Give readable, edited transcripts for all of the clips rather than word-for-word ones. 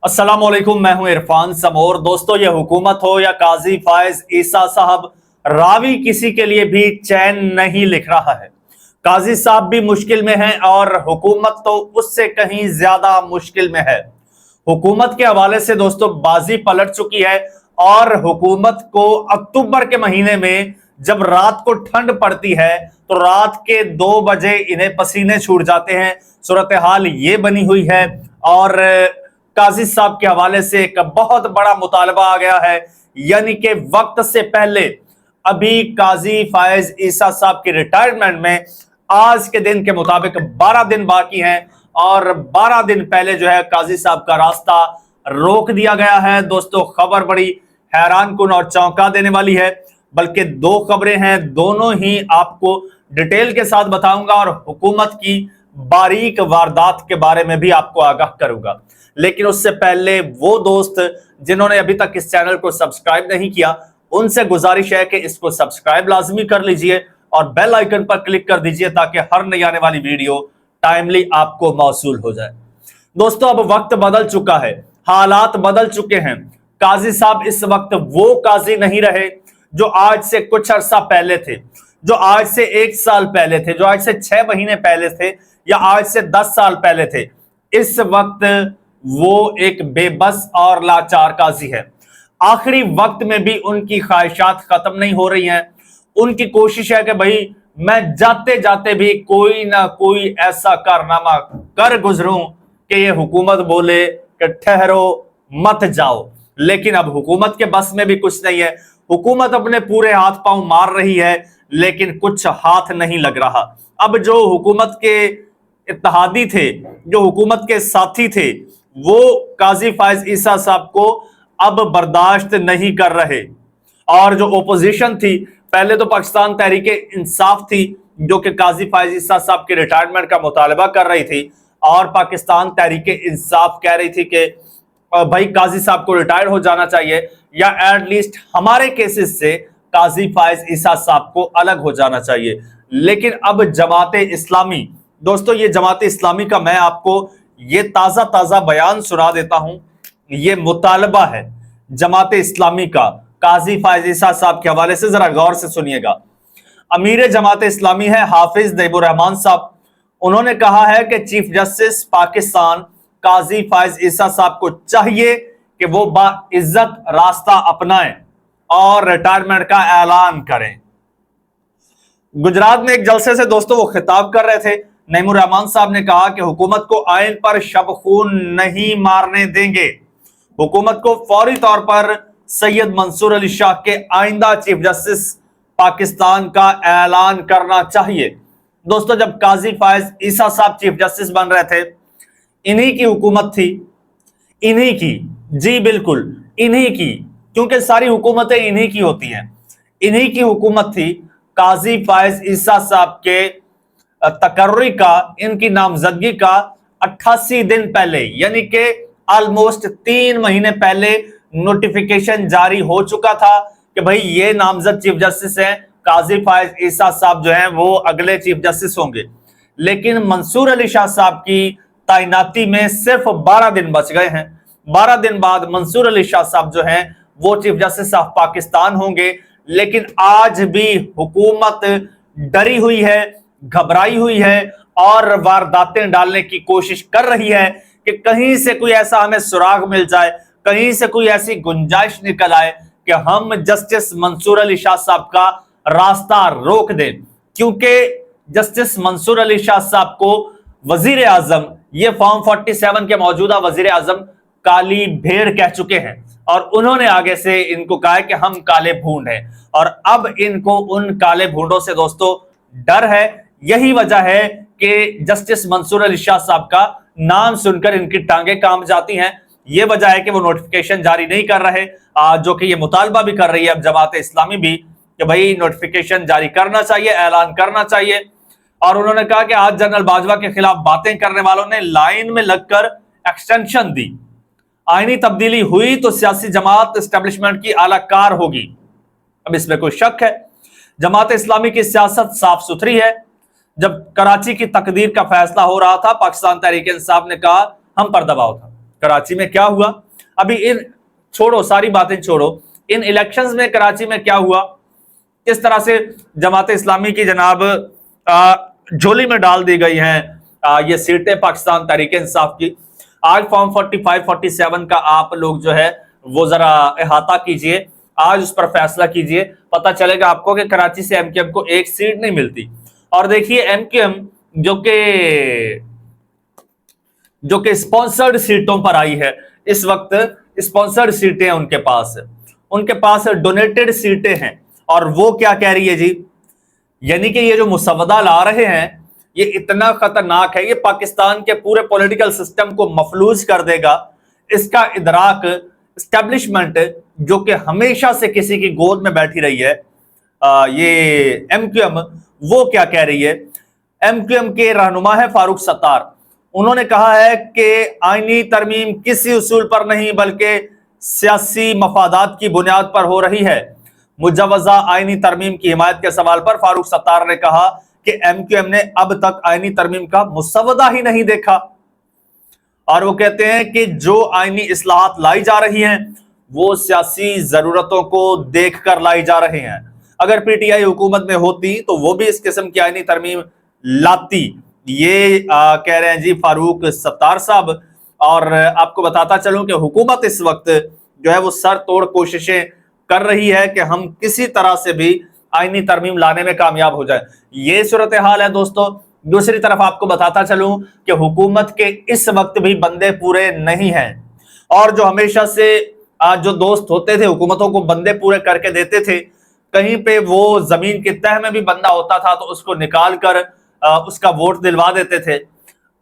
अस्सलाम वालेकुम, मैं हूं इरफान समोर। दोस्तों, ये हुकूमत हो या काजी फायज ईसा साहब, रावी किसी के लिए भी चैन नहीं लिख रहा है। काजी साहब भी मुश्किल में हैं और हुकूमत तो उससे कहीं ज्यादा मुश्किल में है। हुकूमत के हवाले से दोस्तों बाजी पलट चुकी है और हुकूमत को अक्टूबर के महीने में जब रात को ठंड पड़ती है तो रात के 2 बजे इन्हें पसीने छूट जाते हैं। सूरत हाल ये बनी हुई है और काजी साहब के हवाले से एक बहुत बड़ा मुतालबा आ गया है, यानी कि वक्त से पहले अभी काजी फायज ईसा साहब की रिटायरमेंट में आज के दिन के मुताबिक 12 दिन बाकी हैं और 12 दिन पहले जो है काजी साहब का रास्ता रोक दिया गया है। दोस्तों, खबर बड़ी हैरान कुन और चौंका देने वाली है, बल्कि 2 खबरें हैं, दोनों ही आपको डिटेल के साथ बताऊंगा और हुकूमत की बारीक वारदात के बारे में भी आपको आगाह करूंगा। लेकिन उससे पहले वो दोस्त जिन्होंने अभी तक इस चैनल को सब्सक्राइब नहीं किया, उनसे गुजारिश है कि इसको सब्सक्राइब लाजमी कर लीजिए और बेल आइकन पर क्लिक कर दीजिए ताकि हर नई आने वाली वीडियो टाइमली आपको मौसूल हो जाए। दोस्तों, अब वक्त बदल चुका है, हालात बदल चुके हैं। काजी साहब इस वक्त वो काजी नहीं रहे जो आज से कुछ अरसा पहले थे, जो आज से 1 साल पहले थे, जो आज से 6 महीने पहले थे या आज से 10 साल पहले थे। इस वक्त वो एक बेबस और लाचार काजी है। आखिरी वक्त में भी उनकी ख्वाहिशात खत्म नहीं हो रही हैं। उनकी कोशिश है कि भाई मैं जाते जाते भी कोई ना कोई ऐसा कारनामा कर गुजरूं कि ये हुकूमत बोले कि ठहरो मत जाओ। लेकिन अब हुकूमत के बस में भी कुछ नहीं है। हुकूमत अपने पूरे हाथ पांव मार रही है लेकिन कुछ हाथ नहीं लग रहा। अब जो हुकूमत के इत्तेहादी थे, जो हुकूमत के साथी थे, वो काजी फायज ईसा साहब को अब बर्दाश्त नहीं कर रहे। और जो ओपोजिशन थी, पहले तो पाकिस्तान तहरीके इंसाफ थी जो कि काजी फायज ईसा साहब के रिटायरमेंट का मुतालबा कर रही थी और पाकिस्तान तहरीके इंसाफ कह रही थी कि भाई काजी साहब को रिटायर हो जाना चाहिए या एटलीस्ट हमारे केसेस से काजी फायज ईसा साहब को अलग हो जाना चाहिए। लेकिन अब जमाते इस्लामी, दोस्तों ये जमाते इस्लामी का मैं आपको ये ताजा बयान सुना देता हूं। ये मुतालबा है जमाते इस्लामी का काजी फायज ईसा साहब के हवाले से, जरा गौर से सुनिएगा। अमीर जमाते इस्लामी है हाफिज नईबुर रहमान साहब। उन्होंने कहा है कि चीफ जस्टिस पाकिस्तान काजी फायज ईसा साहब को चाहिए कि वो बाइज्जत रास्ता अपनाएं और रिटायरमेंट का ऐलान करें। गुजरात में एक जलसे से दोस्तों वो खिताब कर रहे थे। नईमुर रहमान साहब ने कहा कि हुकूमत को आइन पर शब खून नहीं मारने देंगे। हुकूमत को फौरी तौर पर सैयद मंसूर अली शाह के आइंदा चीफ जस्टिस पाकिस्तान का ऐलान करना चाहिए। दोस्तों, जब काजी फायज ईसा साहब चीफ जस्टिस बन रहे थे, इन्हीं की हुकूमत थी, इन्हीं की, जी बिल्कुल इन्हीं की, क्योंकि सारी हुकूमतें इन्हीं की होती हैं। इन्हीं की हुकूमत थी। काजी फायज ईसा साहब के तकर्री का, इनकी नामजदगी का 88 दिन पहले, यानी कि ऑलमोस्ट 3 महीने पहले नोटिफिकेशन जारी हो चुका था कि भाई ये नामजद चीफ जस्टिस हैं, काजी फायज ईसा साहब जो हैं वो अगले चीफ जस्टिस होंगे। लेकिन मंसूर अली शाह साहब की तैनाती में सिर्फ 12 दिन बच गए हैं। 12 दिन बाद मंसूर अली शाह साहब जो हैं वो चीफ जस्टिस ऑफ पाकिस्तान होंगे। लेकिन आज भी हुकूमत डरी हुई है, घबराई हुई है और वारदातें डालने की कोशिश कर रही है कि कहीं से कोई ऐसा हमें सुराग मिल जाए, कहीं से कोई ऐसी गुंजाइश निकल आए कि हम जस्टिस मंसूर अली शाह साहब का रास्ता रोक दें। क्योंकि जस्टिस मंसूर अली शाह साहब को वजीर आजम, ये फॉर्म 47 के मौजूदा वजीर आजम काली भेड़ कह चुके हैं और उन्होंने आगे से इनको कहा है कि हम काले भूंड हैं। और अब इनको उन काले भूंडों से दोस्तों डर है। यही वजह है कि जस्टिस मंसूर अली शाह साहब का नाम सुनकर इनकी टांगे कांप जाती हैं। यह वजह है कि वो नोटिफिकेशन जारी नहीं कर रहे, जो कि ये मुतालबा भी कर रही है अब जमात इस्लामी भी कि भाई नोटिफिकेशन जारी करना चाहिए, ऐलान करना चाहिए। और उन्होंने कहा कि आज जनरल बाजवा के खिलाफ बातें करने वालों ने लाइन में लगकर एक्सटेंशन दी। आईनी तब्दीली हुई तो सियासी जमात एस्टेब्लिशमेंट की आला कार होगी। अब इसमें कोई शक है, जमात इस्लामी की सियासत साफ सुथरी है। जब कराची की तकदीर का फैसला हो रहा था, पाकिस्तान तहरीक इंसाफ ने कहा हम पर दबाव था, कराची में क्या हुआ, अभी इन छोड़ो, सारी बातें छोड़ो, इन इलेक्शंस में कराची में क्या हुआ, किस तरह से जमात इस्लामी की जनाब झोली में डाल दी गई हैं ये सीटें पाकिस्तान तहरीक इंसाफ की। आज फॉर्म 45 47 का आप लोग जो है वो जरा अहाता कीजिए, आज उस पर फैसला कीजिए, पता चलेगा आपको कि कराची से एमक्यूएम को एक सीट नहीं मिलती। और देखिए एमक्यूएम जो कि स्पॉन्सर्ड सीटों पर आई है, इस वक्त स्पॉन्सर्ड सीटें उनके पास डोनेटेड सीटें हैं। और वो क्या कह रही है जी, यानी कि ये जो मुसवदा ला रहे हैं ये इतना खतरनाक है, ये पाकिस्तान के पूरे पॉलिटिकल सिस्टम को मफलूज कर देगा। इसका इदराक एस्टेब्लिशमेंट जो कि हमेशा से किसी की गोद में बैठी रही है, ये एमक्यूएम, वो क्या कह रही है। एमक्यूएम के रहनुमा है फारूक सत्तार, उन्होंने कहा है कि आईनी तरमीम किसी उसूल पर नहीं बल्कि सियासी मफादात की बुनियाद पर हो रही है। मुजवजा आईनी तरमीम की हिमायत के सवाल पर फारूक सत्तार ने कहा कि एमक्यूएम ने अब तक आईनी तरमीम का मुसवदा ही नहीं देखा। और वो कहते हैं कि जो आईनी इस्लाहात लाई जा रही हैं वो सियासी जरूरतों को देखकर लाई जा रहे हैं। अगर पीटीआई हुकूमत में होती तो वो भी इस किस्म की आईनी तरमीम लाती, ये कह रहे हैं जी फारूक सत्तार साहब। और आपको बताता चलूं कि हुकूमत इस वक्त जो है वो सर तोड़ कोशिशें कर रही है कि हम किसी तरह से भी आईनी तरमीम लाने में कामयाब हो जाए। ये सूरत हाल है दोस्तों। दूसरी तरफ आपको बताता चलूं कि हुकूमत के इस वक्त भी बंदे पूरे नहीं हैं, और जो हमेशा से जो दोस्त होते थे हुकूमतों को बंदे पूरे करके देते थे, कहीं पे वो जमीन की तह में भी बंदा होता था तो उसको निकाल कर उसका वोट दिलवा देते थे।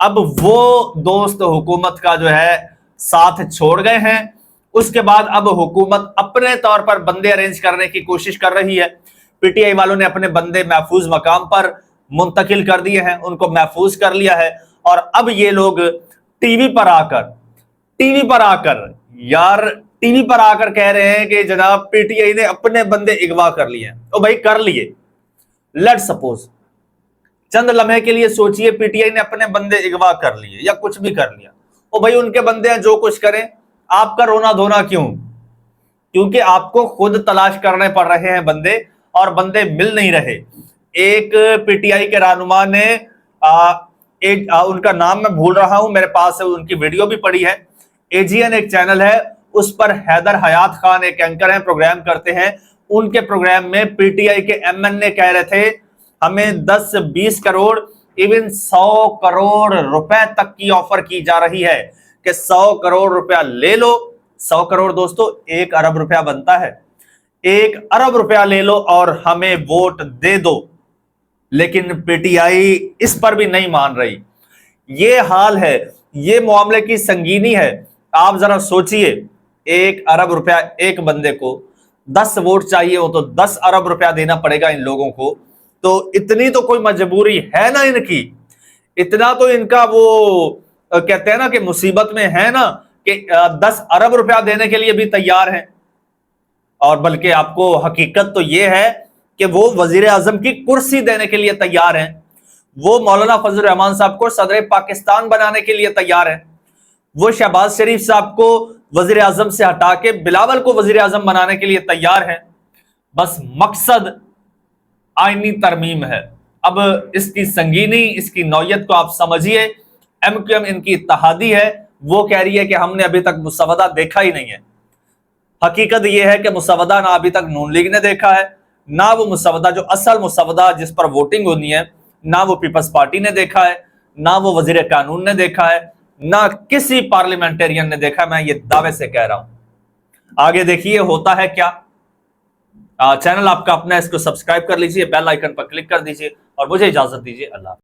अब वो दोस्त हुकूमत का जो है साथ छोड़ गए हैं। उसके बाद अब हुकूमत अपने तौर पर बंदे अरेंज करने की कोशिश कर रही है। पीटीआई वालों ने अपने बंदे महफूज मकाम पर मुंतकिल कर दिए हैं, उनको महफूज कर लिया है। और अब ये लोग टीवी पर आकर कह रहे हैं कि जनाब पीटीआई ने अपने बंदे अगवा कर लिए। तो भाई कर लिए, लेट्स सपोज, चंद लम्हे के लिए सोचिए पीटीआई ने अपने बंदे अगवा कर लिए या कुछ भी कर लिया, ओ भाई उनके बंदे हैं, जो कुछ करें, आपका रोना धोना क्यों? क्योंकि आपको खुद तलाश करने पड़ रहे हैं बंदे, और बंदे मिल नहीं रहे। एक पीटीआई के रहनुमा ने उनका नाम मैं भूल रहा हूं, मेरे पास है, उनकी वीडियो भी पड़ी है। एजीएन एक चैनल है, उस पर हैदर हयात खान एक एंकर हैं, प्रोग्राम करते हैं। उनके प्रोग्राम में पीटीआई के एमएनए कह रहे थे हमें 10-20 करोड़ इवन 100 करोड़ रुपए तक की ऑफर की जा रही है कि 100 करोड़ रुपया ले लो। 100 करोड़ दोस्तों 1 अरब रुपया बनता है। 1 अरब रुपया ले लो और हमें वोट दे दो। लेकिन पीटीआई इस पर भी नहीं मान रही। ये हाल है, ये मामले की संगीनी है। आप जरा सोचिए, 1 अरब रुपया एक बंदे को, 10 वोट चाहिए हो तो 10 अरब रुपया देना पड़ेगा इन लोगों को। तो इतनी तो कोई मजबूरी है ना इनकी, इतना तो इनका वो कहते हैं ना कि मुसीबत में है ना कि 10 अरब रुपया देने के लिए भी तैयार हैं। और बल्कि आपको हकीकत तो ये है कि वो वजीर आजम की कुर्सी देने के लिए तैयार हैं, वो मौलाना फजल रहमान साहब को सदर पाकिस्तान बनाने के लिए तैयार हैं, वो शहबाज शरीफ साहब को वजीर आजम से हटा के बिलावल को वजीर आजम बनाने के लिए तैयार हैं। बस मकसद आईनी तरमीम है। अब इसकी संगीनी, इसकी नौयत को आप समझिए। एमक्यूएम इनकी इत्तेहादी है, वो कह रही है कि हमने अभी तक मुसवदा देखा ही नहीं है। हकीकत यह है कि मुसवदा ना अभी तक नून लीग ने देखा है, ना वो मुसवदा जो असल मुसवदा जिस पर वोटिंग होनी है, ना वो पीपल्स पार्टी ने देखा है, ना वो वजीर कानून ने देखा है, ना किसी पार्लियामेंटेरियन ने देखा। मैं ये दावे से कह रहा हूं। आगे देखिए होता है क्या। चैनल आपका अपना है, इसको सब्सक्राइब कर लीजिए, बेल आइकन पर क्लिक कर दीजिए और मुझे इजाजत दीजिए। अल्लाह।